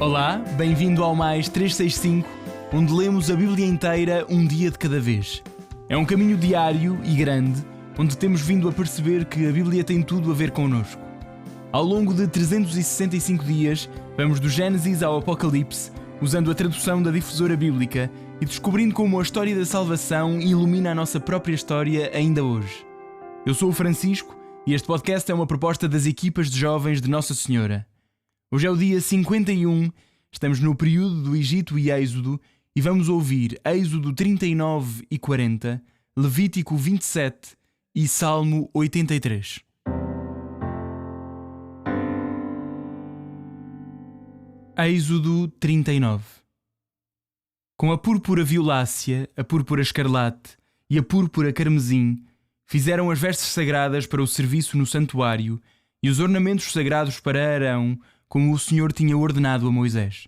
Olá, bem-vindo ao Mais 365, onde lemos a Bíblia inteira um dia de cada vez. É um caminho diário e grande, onde temos vindo a perceber que a Bíblia tem tudo a ver connosco. Ao longo de 365 dias, vamos do Gênesis ao Apocalipse, usando a tradução da Difusora Bíblica e descobrindo como a história da salvação ilumina a nossa própria história ainda hoje. Eu sou o Francisco e este podcast é uma proposta das equipas de jovens de Nossa Senhora. Hoje é o dia 51, estamos no período do Egito e Êxodo e vamos ouvir Êxodo 39 e 40, Levítico 27 e Salmo 83. Êxodo 39. Com a púrpura violácea, a púrpura escarlate e a púrpura carmesim, fizeram as vestes sagradas para o serviço no santuário e os ornamentos sagrados para Arão, como o Senhor tinha ordenado a Moisés.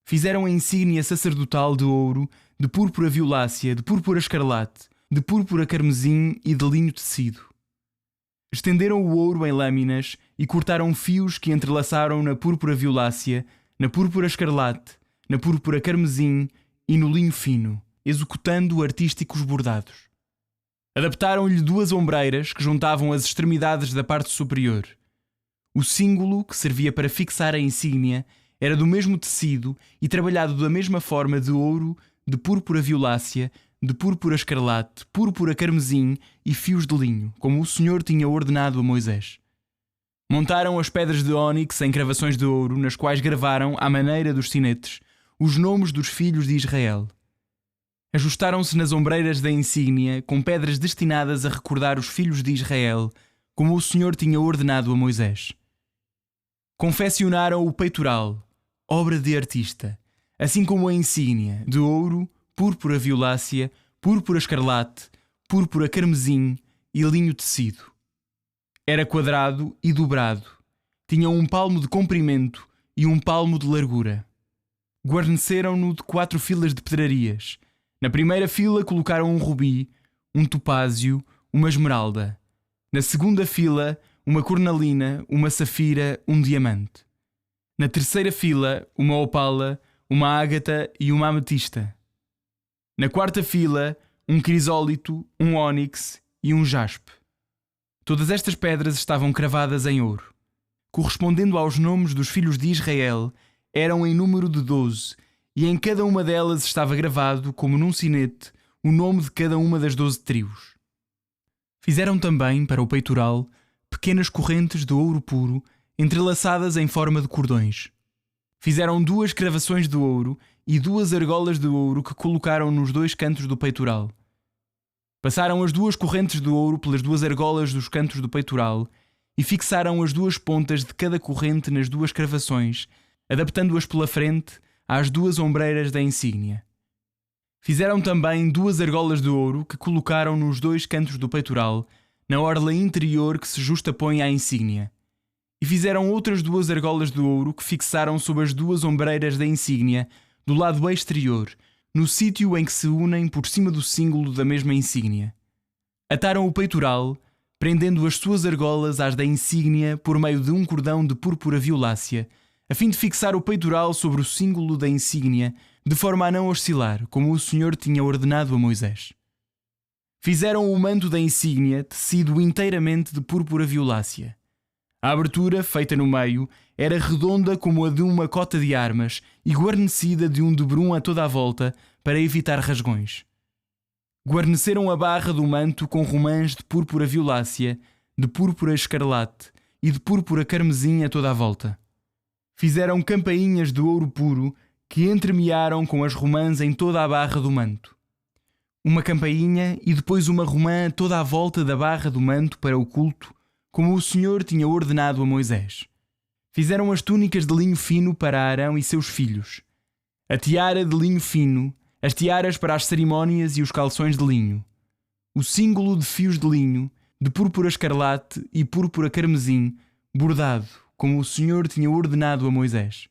Fizeram a insígnia sacerdotal de ouro, de púrpura violácea, de púrpura escarlate, de púrpura carmesim e de linho tecido. Estenderam o ouro em lâminas e cortaram fios que entrelaçaram na púrpura violácea, na púrpura escarlate, na púrpura carmesim e no linho fino, executando artísticos bordados. Adaptaram-lhe 2 ombreiras que juntavam as extremidades da parte superior. O símbolo, que servia para fixar a insígnia, era do mesmo tecido e trabalhado da mesma forma de ouro, de púrpura violácea, de púrpura escarlate, púrpura carmesim e fios de linho, como o Senhor tinha ordenado a Moisés. Montaram as pedras de ónix em cravações de ouro, nas quais gravaram, à maneira dos sinetes, os nomes dos filhos de Israel. Ajustaram-se nas ombreiras da insígnia com pedras destinadas a recordar os filhos de Israel, como o Senhor tinha ordenado a Moisés. Confeccionaram o peitoral, obra de artista, assim como a insígnia, de ouro, púrpura violácea, púrpura escarlate, púrpura carmesim e linho tecido. Era quadrado e dobrado, tinha 1 palmo de comprimento e 1 palmo de largura. Guarneceram-no de 4 filas de pedrarias. Na primeira fila colocaram um rubi, um topázio, uma esmeralda. Na segunda fila, uma cornalina, uma safira, um diamante. Na terceira fila, uma opala, uma ágata e uma ametista. Na quarta fila, um crisólito, um ónix e um jaspe. Todas estas pedras estavam cravadas em ouro. Correspondendo aos nomes dos filhos de Israel, eram em número de 12, e em cada uma delas estava gravado, como num sinete, o nome de cada uma das 12 tribos. Fizeram também, para o peitoral, pequenas correntes de ouro puro, entrelaçadas em forma de cordões. Fizeram 2 cravações de ouro e 2 argolas de ouro que colocaram nos 2 cantos do peitoral. Passaram as 2 correntes de ouro pelas 2 argolas dos cantos do peitoral e fixaram as 2 pontas de cada corrente nas 2 cravações, adaptando-as pela frente às 2 ombreiras da insígnia. Fizeram também 2 argolas de ouro que colocaram nos 2 cantos do peitoral, na orla interior que se justapõe à insígnia. E fizeram outras 2 argolas de ouro que fixaram sob as 2 ombreiras da insígnia, do lado exterior, no sítio em que se unem por cima do símbolo da mesma insígnia. Ataram o peitoral, prendendo as suas argolas às da insígnia por meio de um cordão de púrpura violácea, a fim de fixar o peitoral sobre o símbolo da insígnia, de forma a não oscilar, como o Senhor tinha ordenado a Moisés. Fizeram o manto da insígnia tecido inteiramente de púrpura violácea. A abertura, feita no meio, era redonda como a de uma cota de armas e guarnecida de um debrum a toda a volta para evitar rasgões. Guarneceram a barra do manto com romãs de púrpura violácea, de púrpura escarlate e de púrpura carmesim a toda a volta. Fizeram campainhas de ouro puro que entremearam com as romãs em toda a barra do manto. Uma campainha e depois uma romã toda à volta da barra do manto para o culto, como o Senhor tinha ordenado a Moisés. Fizeram as túnicas de linho fino para Arão e seus filhos, a tiara de linho fino, as tiaras para as cerimónias e os calções de linho, o símbolo de fios de linho, de púrpura escarlate e púrpura carmesim, bordado, como o Senhor tinha ordenado a Moisés.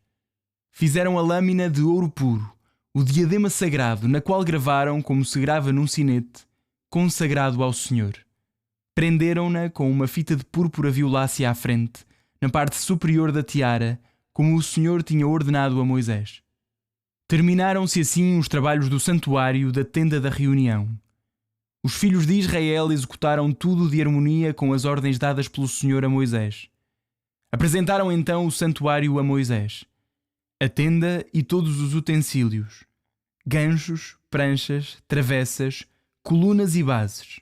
Fizeram a lâmina de ouro puro, o diadema sagrado, na qual gravaram, como se grava num sinete, consagrado ao Senhor. Prenderam-na com uma fita de púrpura violácea à frente, na parte superior da tiara, como o Senhor tinha ordenado a Moisés. Terminaram-se assim os trabalhos do santuário da tenda da reunião. Os filhos de Israel executaram tudo de harmonia com as ordens dadas pelo Senhor a Moisés. Apresentaram então o santuário a Moisés, a tenda e todos os utensílios, ganchos, pranchas, travessas, colunas e bases,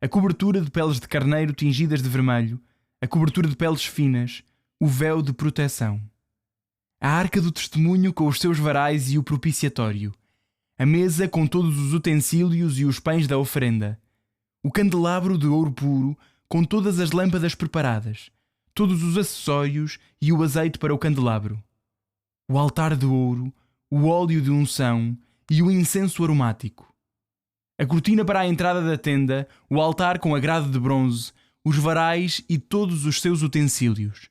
a cobertura de peles de carneiro tingidas de vermelho, a cobertura de peles finas, o véu de proteção, a arca do testemunho com os seus varais e o propiciatório, a mesa com todos os utensílios e os pães da oferenda, o candelabro de ouro puro com todas as lâmpadas preparadas, todos os acessórios e o azeite para o candelabro, o altar de ouro, o óleo de unção e o incenso aromático, a cortina para a entrada da tenda, o altar com a grade de bronze, os varais e todos os seus utensílios,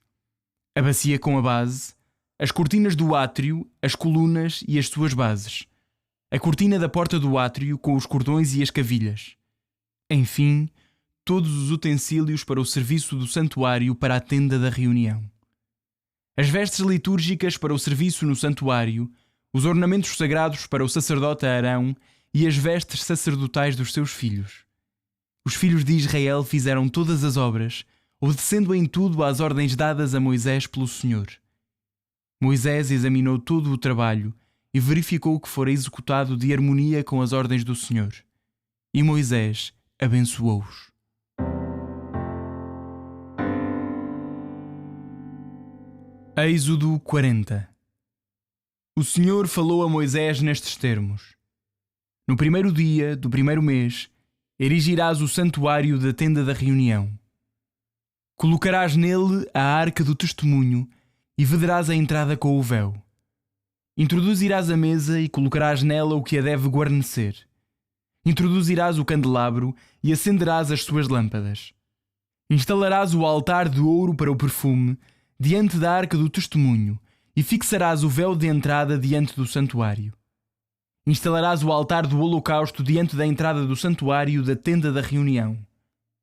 a bacia com a base, as cortinas do átrio, as colunas e as suas bases, a cortina da porta do átrio com os cordões e as cavilhas. Enfim, todos os utensílios para o serviço do santuário para a tenda da reunião. As vestes litúrgicas para o serviço no santuário, os ornamentos sagrados para o sacerdote Arão e as vestes sacerdotais dos seus filhos. Os filhos de Israel fizeram todas as obras, obedecendo em tudo às ordens dadas a Moisés pelo Senhor. Moisés examinou todo o trabalho e verificou que fora executado de harmonia com as ordens do Senhor. E Moisés abençoou-os. Êxodo 40. O Senhor falou a Moisés nestes termos: No primeiro dia do primeiro mês, erigirás o santuário da tenda da reunião. Colocarás nele a arca do testemunho e vedarás a entrada com o véu. Introduzirás a mesa e colocarás nela o que a deve guarnecer. Introduzirás o candelabro e acenderás as suas lâmpadas. Instalarás o altar de ouro para o perfume diante da arca do testemunho e fixarás o véu de entrada diante do santuário. Instalarás o altar do holocausto diante da entrada do santuário da tenda da reunião.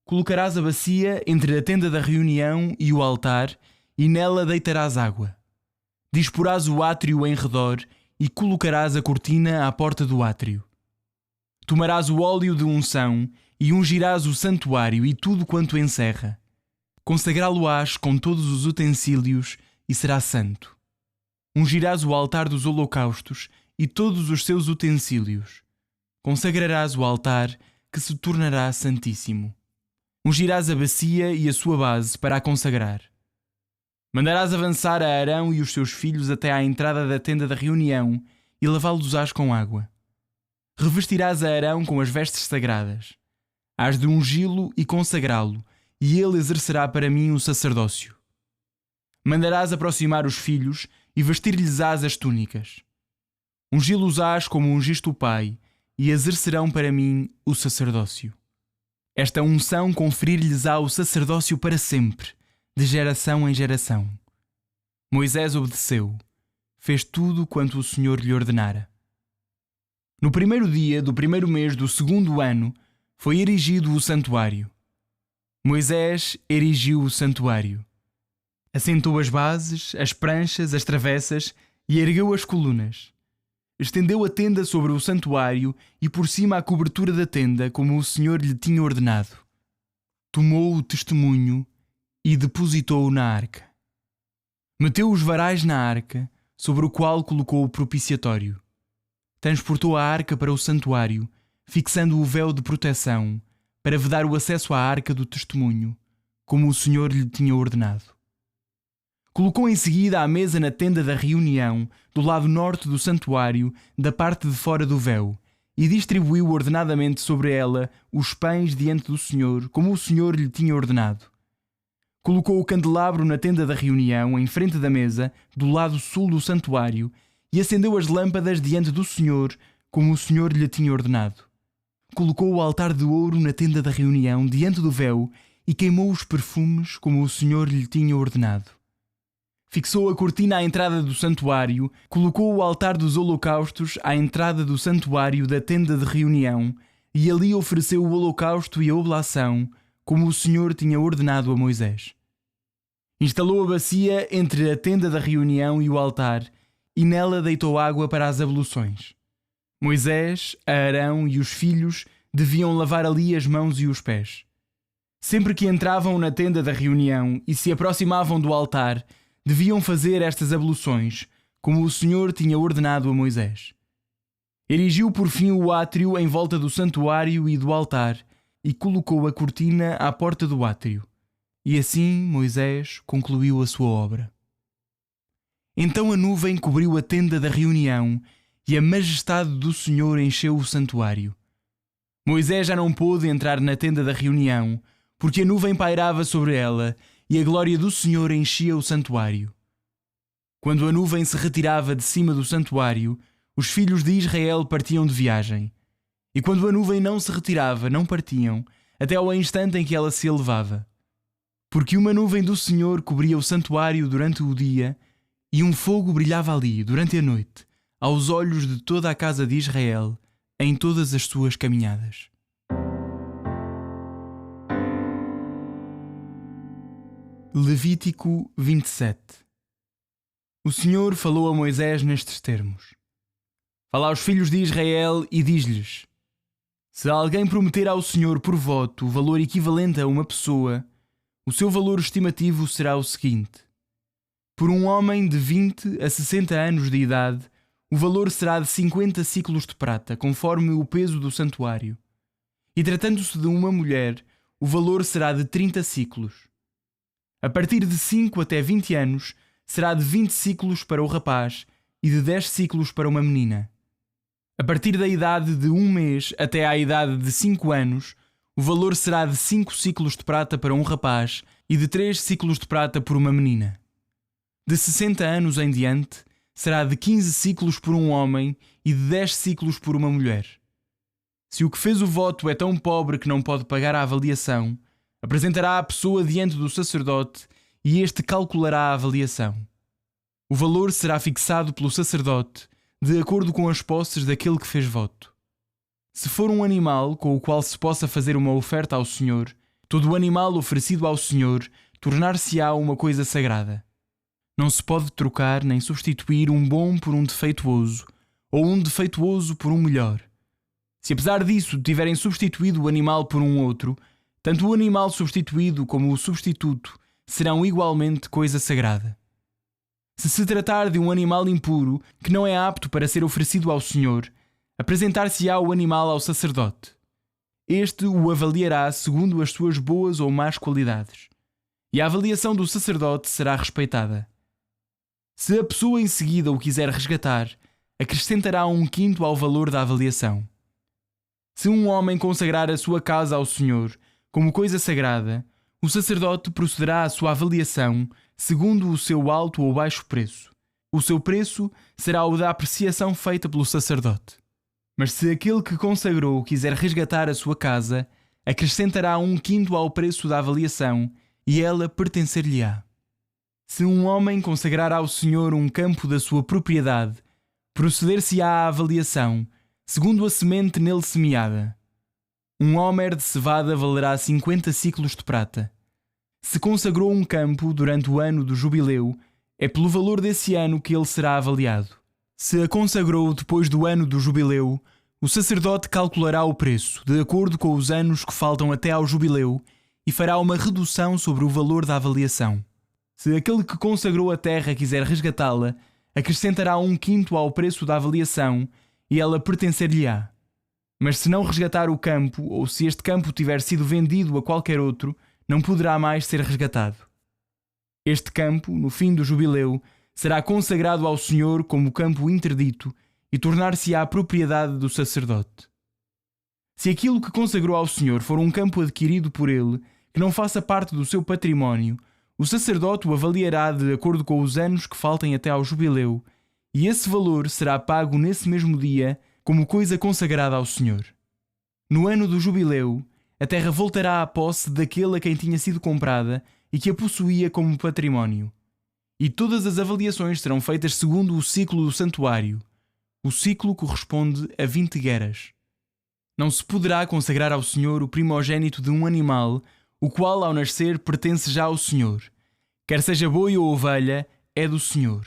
Colocarás a bacia entre a tenda da reunião e o altar e nela deitarás água. Disporás o átrio em redor e colocarás a cortina à porta do átrio. Tomarás o óleo de unção e ungirás o santuário e tudo quanto encerra. Consagrá-lo-ás com todos os utensílios e será santo. Ungirás o altar dos holocaustos e todos os seus utensílios. Consagrarás o altar, que se tornará santíssimo. Ungirás a bacia e a sua base para a consagrar. Mandarás avançar a Arão e os seus filhos até à entrada da tenda da reunião e lavá-los-ás com água. Revestirás a Arão com as vestes sagradas. Hás de ungí-lo e consagrá-lo, e ele exercerá para mim o sacerdócio. Mandarás aproximar os filhos e vestir-lhes-ás as túnicas. Ungí-los-ás como ungiste o Pai, e exercerão para mim o sacerdócio. Esta unção conferir-lhes-á o sacerdócio para sempre, de geração em geração. Moisés obedeceu, fez tudo quanto o Senhor lhe ordenara. No primeiro dia do primeiro mês do segundo ano, foi erigido o santuário. Moisés erigiu o santuário. Assentou as bases, as pranchas, as travessas e ergueu as colunas. Estendeu a tenda sobre o santuário e por cima a cobertura da tenda, como o Senhor lhe tinha ordenado. Tomou o testemunho e depositou-o na arca. Meteu os varais na arca, sobre o qual colocou o propiciatório. Transportou a arca para o santuário, fixando o véu de proteção, para vedar o acesso à arca do testemunho, como o Senhor lhe tinha ordenado. Colocou em seguida a mesa na tenda da reunião, do lado norte do santuário, da parte de fora do véu, e distribuiu ordenadamente sobre ela os pães diante do Senhor, como o Senhor lhe tinha ordenado. Colocou o candelabro na tenda da reunião, em frente da mesa, do lado sul do santuário, e acendeu as lâmpadas diante do Senhor, como o Senhor lhe tinha ordenado. Colocou o altar de ouro na tenda da reunião, diante do véu, e queimou os perfumes, como o Senhor lhe tinha ordenado. Fixou a cortina à entrada do santuário, colocou o altar dos holocaustos à entrada do santuário da tenda de reunião, e ali ofereceu o holocausto e a oblação, como o Senhor tinha ordenado a Moisés. Instalou a bacia entre a tenda da reunião e o altar, e nela deitou água para as abluções. Moisés, Arão e os filhos deviam lavar ali as mãos e os pés. Sempre que entravam na tenda da reunião e se aproximavam do altar, deviam fazer estas abluções, como o Senhor tinha ordenado a Moisés. Erigiu por fim o átrio em volta do santuário e do altar e colocou a cortina à porta do átrio. E assim Moisés concluiu a sua obra. Então a nuvem cobriu a tenda da reunião e a majestade do Senhor encheu o santuário. Moisés já não pôde entrar na tenda da reunião, porque a nuvem pairava sobre ela e a glória do Senhor enchia o santuário. Quando a nuvem se retirava de cima do santuário, os filhos de Israel partiam de viagem. E quando a nuvem não se retirava, não partiam, até ao instante em que ela se elevava. Porque uma nuvem do Senhor cobria o santuário durante o dia, e um fogo brilhava ali, durante a noite, aos olhos de toda a casa de Israel, em todas as suas caminhadas. Levítico 27. O Senhor falou a Moisés nestes termos: Fala aos filhos de Israel e diz-lhes: Se alguém prometer ao Senhor por voto o valor equivalente a uma pessoa, o seu valor estimativo será o seguinte: por um homem de 20 a 60 anos de idade, o valor será de 50 siclos de prata, conforme o peso do santuário. E tratando-se de uma mulher, o valor será de 30 siclos. A partir de 5 até 20 anos, será de 20 siclos para o rapaz e de 10 siclos para uma menina. A partir da idade de 1 mês até à idade de 5 anos, o valor será de 5 siclos de prata para um rapaz e de 3 siclos de prata por uma menina. De 60 anos em diante, será de 15 siclos por um homem e de 10 siclos por uma mulher. Se o que fez o voto é tão pobre que não pode pagar a avaliação, apresentará a pessoa diante do sacerdote e este calculará a avaliação. O valor será fixado pelo sacerdote de acordo com as posses daquele que fez voto. Se for um animal com o qual se possa fazer uma oferta ao Senhor, todo o animal oferecido ao Senhor tornar-se-á uma coisa sagrada. Não se pode trocar nem substituir um bom por um defeituoso, ou um defeituoso por um melhor. Se apesar disso tiverem substituído o animal por um outro, tanto o animal substituído como o substituto serão igualmente coisa sagrada. Se se tratar de um animal impuro que não é apto para ser oferecido ao Senhor, apresentar-se-á o animal ao sacerdote. Este o avaliará segundo as suas boas ou más qualidades, e a avaliação do sacerdote será respeitada. Se a pessoa em seguida o quiser resgatar, acrescentará 1/5 ao valor da avaliação. Se um homem consagrar a sua casa ao Senhor como coisa sagrada, o sacerdote procederá à sua avaliação segundo o seu alto ou baixo preço. O seu preço será o da apreciação feita pelo sacerdote. Mas se aquele que consagrou quiser resgatar a sua casa, acrescentará 1/5 ao preço da avaliação e ela pertencer-lhe-á. Se um homem consagrar ao Senhor um campo da sua propriedade, proceder-se-á à avaliação, segundo a semente nele semeada. Um homer de cevada valerá 50 siclos de prata. Se consagrou um campo durante o ano do jubileu, é pelo valor desse ano que ele será avaliado. Se a consagrou depois do ano do jubileu, o sacerdote calculará o preço, de acordo com os anos que faltam até ao jubileu, e fará uma redução sobre o valor da avaliação. Se aquele que consagrou a terra quiser resgatá-la, acrescentará 1/5 ao preço da avaliação, e ela pertencer-lhe-á. Mas se não resgatar o campo, ou se este campo tiver sido vendido a qualquer outro, não poderá mais ser resgatado. Este campo, no fim do jubileu, será consagrado ao Senhor como campo interdito e tornar-se-á propriedade do sacerdote. Se aquilo que consagrou ao Senhor for um campo adquirido por ele, que não faça parte do seu património, o sacerdote o avaliará de acordo com os anos que faltem até ao jubileu, e esse valor será pago nesse mesmo dia como coisa consagrada ao Senhor. No ano do jubileu, a terra voltará à posse daquele a quem tinha sido comprada e que a possuía como património. E todas as avaliações serão feitas segundo o ciclo do santuário. O ciclo corresponde a 20 gueras. Não se poderá consagrar ao Senhor o primogênito de um animal, o qual ao nascer pertence já ao Senhor. quer seja boi ou ovelha, é do Senhor.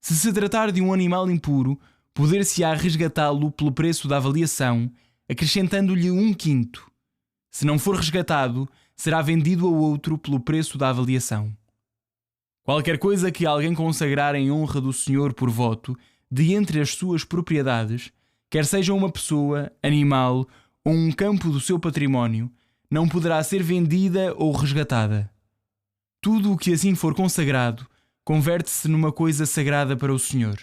Se se tratar de um animal impuro, poder-se-á resgatá-lo pelo preço da avaliação, acrescentando-lhe 1/5. Se não for resgatado, será vendido a outro pelo preço da avaliação. Qualquer coisa que alguém consagrar em honra do Senhor por voto, de entre as suas propriedades, quer seja uma pessoa, animal ou um campo do seu património, não poderá ser vendida ou resgatada. Tudo o que assim for consagrado, converte-se numa coisa sagrada para o Senhor.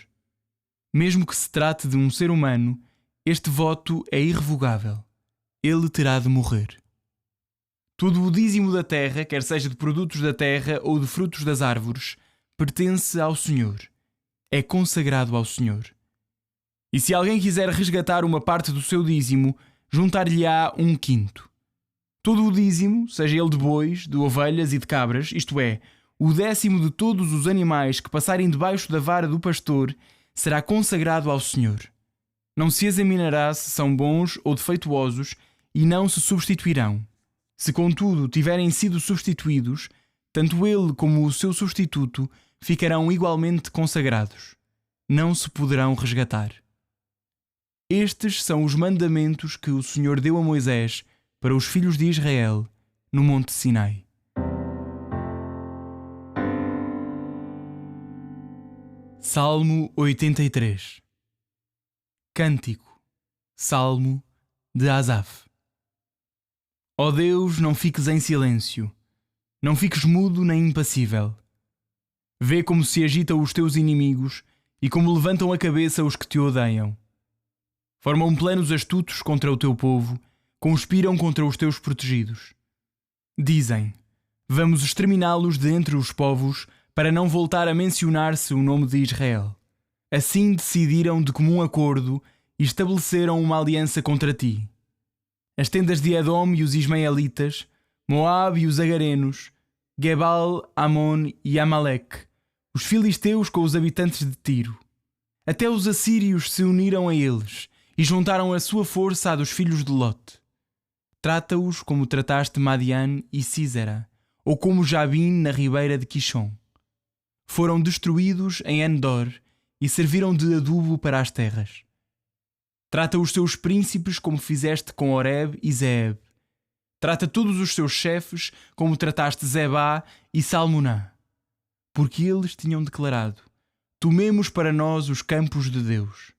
Mesmo que se trate de um ser humano, este voto é irrevogável. Ele terá de morrer. Todo o dízimo da terra, quer seja de produtos da terra ou de frutos das árvores, pertence ao Senhor. É consagrado ao Senhor. E se alguém quiser resgatar uma parte do seu dízimo, juntar-lhe-á 1/5. Todo o dízimo, seja ele de bois, de ovelhas e de cabras, isto é, o 10º de todos os animais que passarem debaixo da vara do pastor, será consagrado ao Senhor. Não se examinará se são bons ou defeituosos e não se substituirão. Se, contudo, tiverem sido substituídos, tanto ele como o seu substituto ficarão igualmente consagrados. Não se poderão resgatar. Estes são os mandamentos que o Senhor deu a Moisés para os filhos de Israel no Monte Sinai. Salmo 83. Cântico, Salmo de Asaf. Ó Deus, não fiques em silêncio, não fiques mudo nem impassível. Vê como se agitam os teus inimigos e como levantam a cabeça os que te odeiam. Formam planos astutos contra o teu povo, conspiram contra os teus protegidos. Dizem: vamos exterminá-los de entre os povos para não voltar a mencionar-se o nome de Israel. Assim decidiram de comum acordo e estabeleceram uma aliança contra ti. As tendas de Edom e os Ismaelitas, Moabe e os Agarenos, Gebal, Amon e Amaleque, os filisteus com os habitantes de Tiro. Até os assírios se uniram a eles e juntaram a sua força à dos filhos de Lot. Trata-os como trataste Madian e Sísera, ou como Jabim na ribeira de Quixon. Foram destruídos em Endor e serviram de adubo para as terras. Trata os teus príncipes como fizeste com Oreb e Zeeb. Trata todos os seus chefes como trataste Zebá e Salmuná. Porque eles tinham declarado: tomemos para nós os campos de Deus.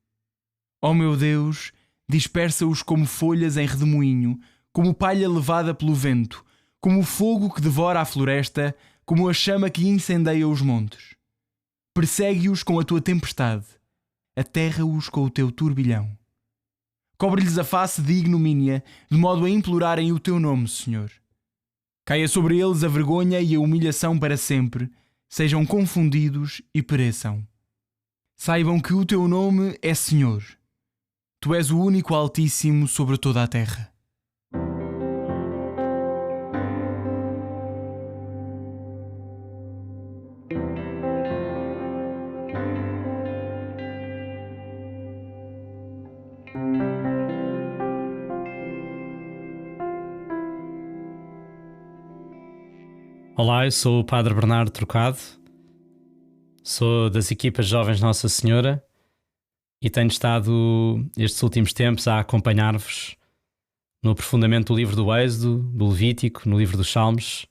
Ó meu Deus, dispersa-os como folhas em redemoinho, como palha levada pelo vento, como o fogo que devora a floresta, como a chama que incendeia os montes. Persegue-os com a tua tempestade, aterra-os com o teu turbilhão. Cobre-lhes a face de ignomínia, de modo a implorarem o teu nome, Senhor. Caia sobre eles a vergonha e a humilhação para sempre, sejam confundidos e pereçam. Saibam que o teu nome é Senhor. Tu és o único Altíssimo sobre toda a terra. Olá, eu sou o Padre Bernardo Trocado, sou das equipas Jovens Nossa Senhora e tenho estado estes últimos tempos a acompanhar-vos no aprofundamento do livro do Êxodo, do Levítico, no livro dos Salmos.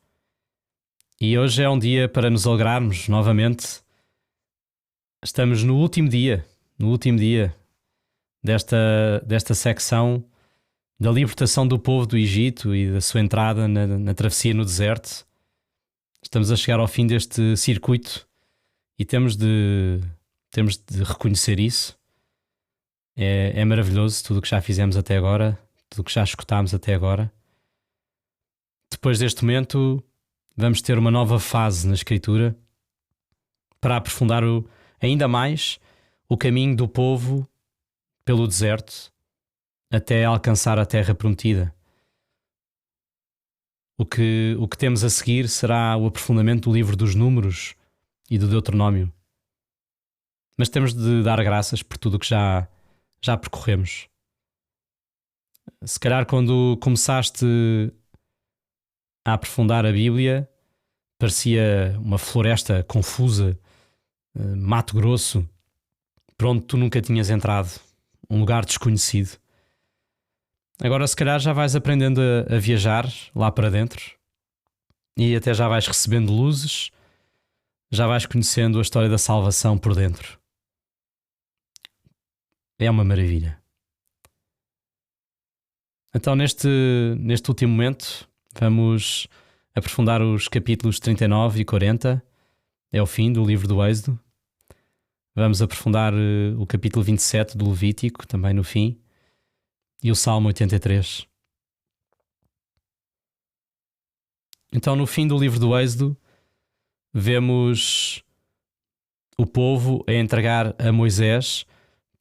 E hoje é um dia para nos alegrarmos novamente. Estamos no último dia desta secção da libertação do povo do Egito e da sua entrada na travessia no deserto. Estamos a chegar ao fim deste circuito e temos de reconhecer isso. É maravilhoso tudo o que já fizemos até agora, tudo o que já escutámos até agora. Depois deste momento, vamos ter uma nova fase na Escritura para aprofundar ainda mais o caminho do povo pelo deserto até alcançar a terra prometida. O que temos a seguir será o aprofundamento do livro dos Números e do Deuteronômio. Mas temos de dar graças por tudo o que já percorremos. Se calhar quando começaste a aprofundar a Bíblia, parecia uma floresta confusa, mato grosso, por onde tu nunca tinhas entrado, um lugar desconhecido. Agora se calhar já vais aprendendo a viajar lá para dentro e até já vais recebendo luzes, já vais conhecendo a história da salvação por dentro. É uma maravilha. Então neste último momento vamos aprofundar os capítulos 39 e 40, é o fim do livro do Êxodo. Vamos aprofundar o capítulo 27 do Levítico, também no fim, e o Salmo 83. Então no fim do livro do Êxodo vemos o povo a entregar a Moisés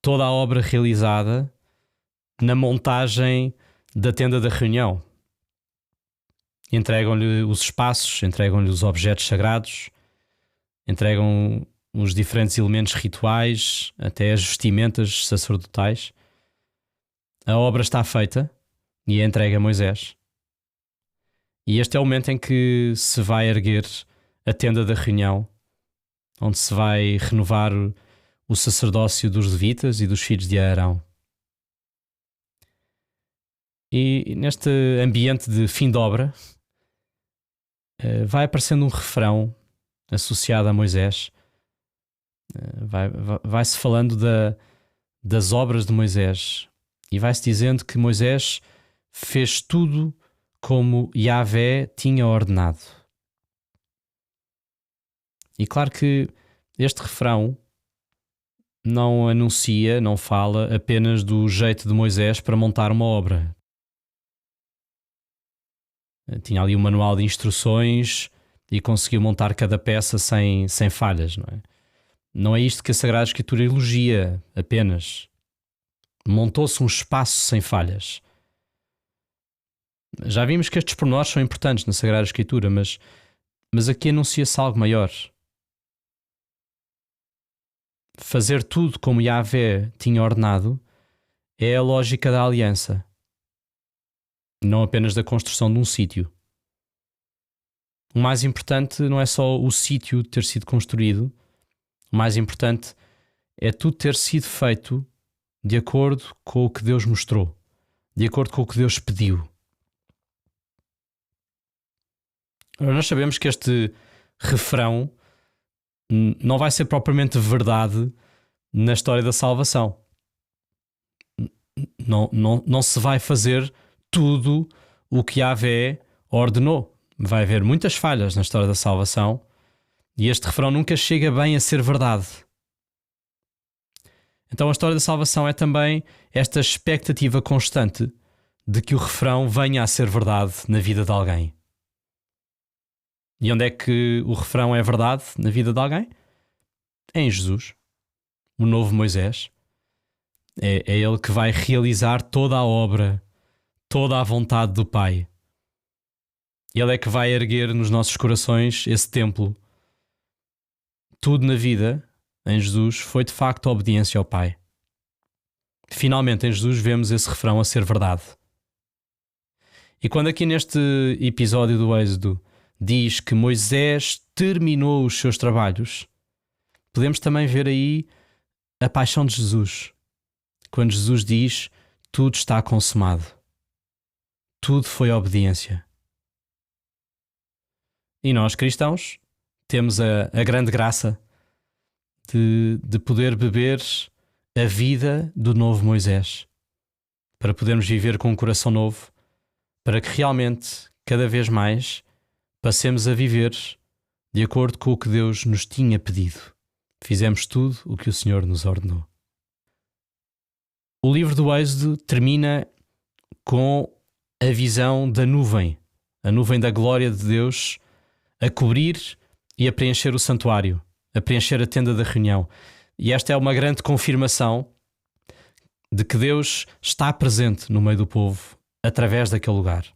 toda a obra realizada na montagem da tenda da reunião. Entregam-lhe os espaços, entregam-lhe os objetos sagrados, entregam os diferentes elementos rituais, até as vestimentas sacerdotais. A obra está feita e é entregue a Moisés. E este é o momento em que se vai erguer a tenda da reunião, onde se vai renovar o sacerdócio dos levitas e dos filhos de Arão. E neste ambiente de fim de obra, vai aparecendo um refrão associado a Moisés. Vai-se falando das obras de Moisés e vai-se dizendo que Moisés fez tudo como Yahvé tinha ordenado. E claro que este refrão não anuncia, não fala apenas do jeito de Moisés para montar uma obra. Tinha ali um manual de instruções e conseguiu montar cada peça sem falhas, não é? Não é isto que a Sagrada Escritura elogia apenas. Montou-se um espaço sem falhas. Já vimos que estes pormenores são importantes na Sagrada Escritura, mas aqui anuncia-se algo maior. Fazer tudo como Yahvé tinha ordenado é a lógica da aliança, não apenas da construção de um sítio. O mais importante não é só o sítio ter sido construído, o mais importante é tudo ter sido feito de acordo com o que Deus mostrou, de acordo com o que Deus pediu. Agora, nós sabemos que este refrão não vai ser propriamente verdade na história da salvação. Não se vai fazer tudo o que Yahvé ordenou. Vai haver muitas falhas na história da salvação e este refrão nunca chega bem a ser verdade. Então a história da salvação é também esta expectativa constante de que o refrão venha a ser verdade na vida de alguém. E onde é que o refrão é verdade na vida de alguém? É em Jesus, o novo Moisés. É ele que vai realizar toda a obra, toda a vontade do Pai. Ele é que vai erguer nos nossos corações esse templo. Tudo na vida, em Jesus, foi de facto a obediência ao Pai. Finalmente, em Jesus, vemos esse refrão a ser verdade. E quando aqui neste episódio do Êxodo diz que Moisés terminou os seus trabalhos, podemos também ver aí a paixão de Jesus. Quando Jesus diz, tudo está consumado. Tudo foi obediência. E nós, cristãos, temos a grande graça de poder beber a vida do novo Moisés, para podermos viver com um coração novo, para que realmente, cada vez mais, passemos a viver de acordo com o que Deus nos tinha pedido. Fizemos tudo o que o Senhor nos ordenou. O livro do Êxodo termina com a visão da nuvem, a nuvem da glória de Deus, a cobrir e a preencher o santuário, a preencher a tenda da reunião. E esta é uma grande confirmação de que Deus está presente no meio do povo, através daquele lugar.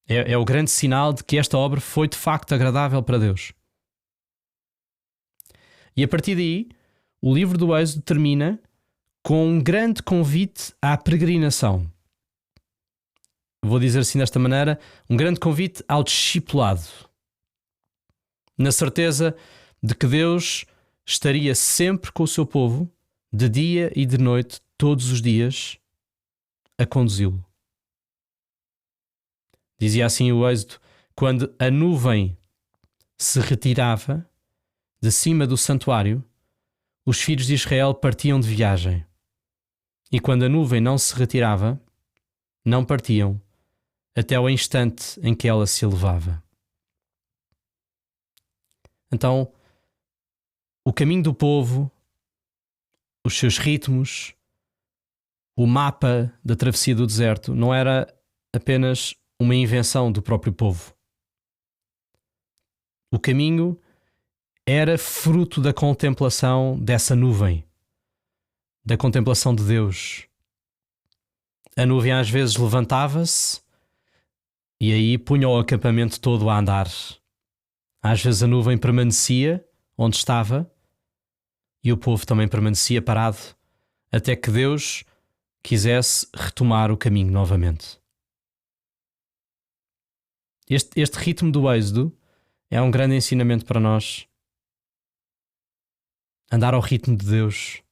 É o grande sinal de que esta obra foi de facto agradável para Deus. E a partir daí, o livro do Êxodo termina com um grande convite à peregrinação. Vou dizer assim desta maneira, um grande convite ao discipulado. na certeza de que Deus estaria sempre com o seu povo, de dia e de noite, todos os dias, a conduzi-lo. Dizia assim o Êxodo: quando a nuvem se retirava de cima do santuário, os filhos de Israel partiam de viagem. E quando a nuvem não se retirava, não partiam, até ao instante em que ela se elevava. Então, o caminho do povo, os seus ritmos, o mapa da travessia do deserto não era apenas uma invenção do próprio povo. O caminho era fruto da contemplação dessa nuvem, da contemplação de Deus. A nuvem às vezes levantava-se e aí punha o acampamento todo a andar. Às vezes a nuvem permanecia onde estava e o povo também permanecia parado até que Deus quisesse retomar o caminho novamente. Este ritmo do Êxodo é um grande ensinamento para nós. Andar ao ritmo de Deus.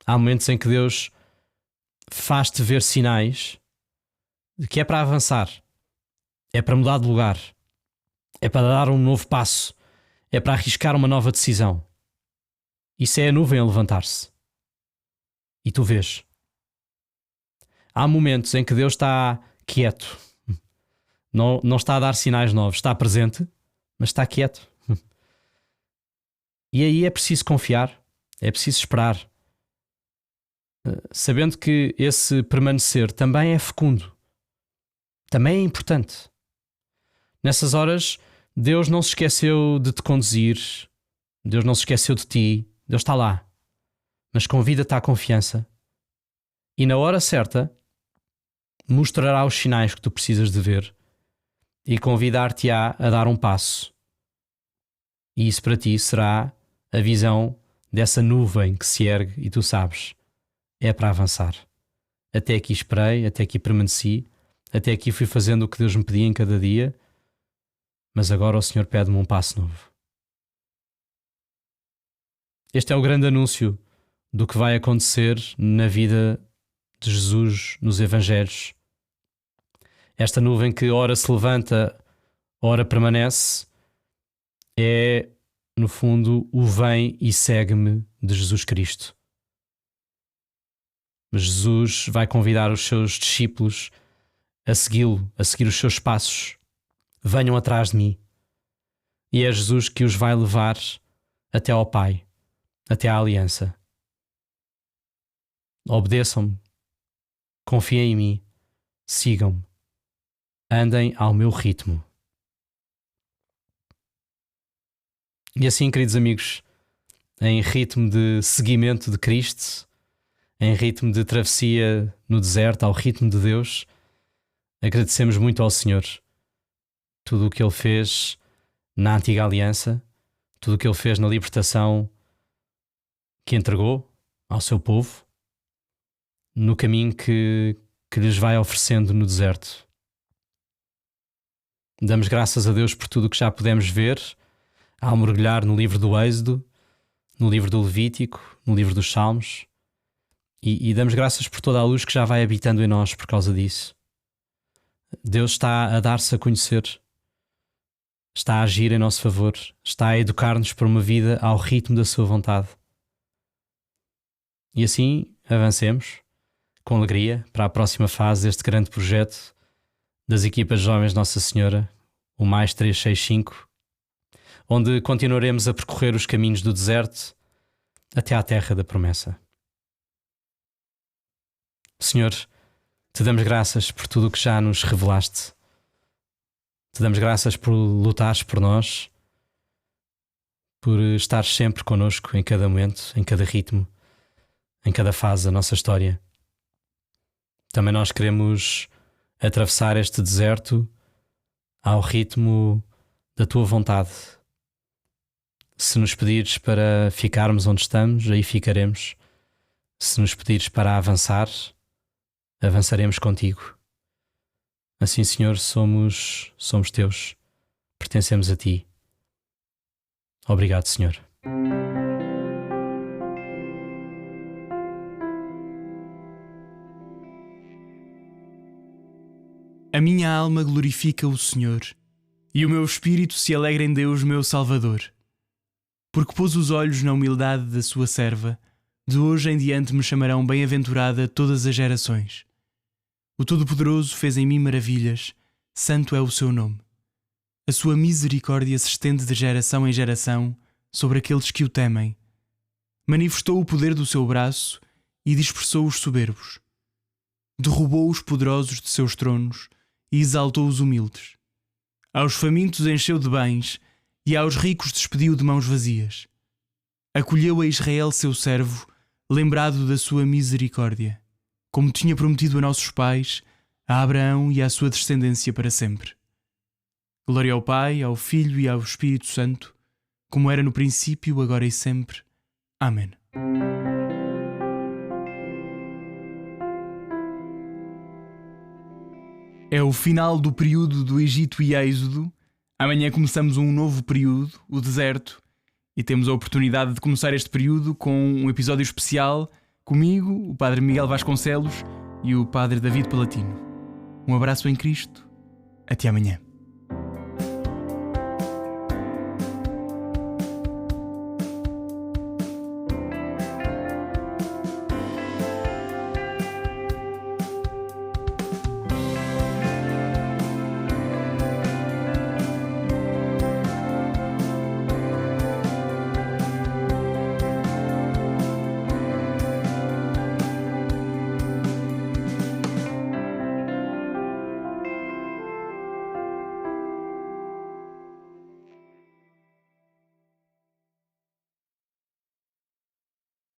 Há momentos em que Deus faz-te ver sinais de que é para avançar, é para mudar de lugar, é para dar um novo passo, é para arriscar uma nova decisão. Isso é a nuvem a levantar-se. E tu vês. Há momentos em que Deus está quieto. Não está a dar sinais novos. Está presente, mas está quieto. E aí é preciso confiar. É preciso esperar. Sabendo que esse permanecer também é fecundo. Também é importante. Nessas horas, Deus não se esqueceu de te conduzir. Deus não se esqueceu de ti. Deus está lá. Mas convida-te à confiança. E na hora certa, mostrará os sinais que tu precisas de ver e convidar-te-á a dar um passo. E isso para ti será a visão dessa nuvem que se ergue e tu sabes, é para avançar. Até aqui esperei, até aqui permaneci, até aqui fui fazendo o que Deus me pedia em cada dia, mas agora o Senhor pede-me um passo novo. Este é o grande anúncio do que vai acontecer na vida de Jesus nos Evangelhos. Esta nuvem que ora se levanta, ora permanece, é, no fundo, o vem e segue-me de Jesus Cristo. Mas Jesus vai convidar os seus discípulos a segui-lo, a seguir os seus passos. Venham atrás de mim. E é Jesus que os vai levar até ao Pai, até à aliança. Obedeçam-me, confiem em mim, sigam-me, andem ao meu ritmo. E assim, queridos amigos, em ritmo de seguimento de Cristo, em ritmo de travessia no deserto, ao ritmo de Deus, agradecemos muito ao Senhor tudo o que Ele fez na antiga aliança, tudo o que Ele fez na libertação que entregou ao seu povo, no caminho que lhes vai oferecendo no deserto. Damos graças a Deus por tudo o que já pudemos ver ao mergulhar no livro do Êxodo, no livro do Levítico, no livro dos Salmos, e damos graças por toda a luz que já vai habitando em nós por causa disso. Deus está a dar-se a conhecer, está a agir em nosso favor, está a educar-nos para uma vida ao ritmo da sua vontade. E assim avancemos com alegria para a próxima fase deste grande projeto das equipas jovens Nossa Senhora, o Mais 365, onde continuaremos a percorrer os caminhos do deserto até à terra da promessa. Senhor, te damos graças por tudo o que já nos revelaste. Te damos graças por lutares por nós, por estares sempre connosco em cada momento, em cada ritmo, em cada fase da nossa história. Também nós queremos atravessar este deserto ao ritmo da tua vontade. Se nos pedires para ficarmos onde estamos, aí ficaremos. Se nos pedires para avançar, avançaremos contigo. Assim, Senhor, somos teus, pertencemos a Ti. Obrigado, Senhor. A minha alma glorifica o Senhor, e o meu espírito se alegra em Deus, meu Salvador. Porque pôs os olhos na humildade da sua serva, de hoje em diante me chamarão bem-aventurada todas as gerações. O Todo-Poderoso fez em mim maravilhas, santo é o seu nome. A sua misericórdia se estende de geração em geração sobre aqueles que o temem. Manifestou o poder do seu braço e dispersou os soberbos. Derrubou os poderosos de seus tronos e exaltou os humildes. Aos famintos encheu de bens e aos ricos despediu de mãos vazias. Acolheu a Israel seu servo, lembrado da sua misericórdia, como tinha prometido a nossos pais, a Abraão e à sua descendência para sempre. Glória ao Pai, ao Filho e ao Espírito Santo, como era no princípio, agora e sempre. Amém. É o final do período do Egito e Êxodo. Amanhã começamos um novo período, o deserto, e temos a oportunidade de começar este período com um episódio especial comigo, o Padre Miguel Vasconcelos e o Padre David Palatino. Um abraço em Cristo. Até amanhã.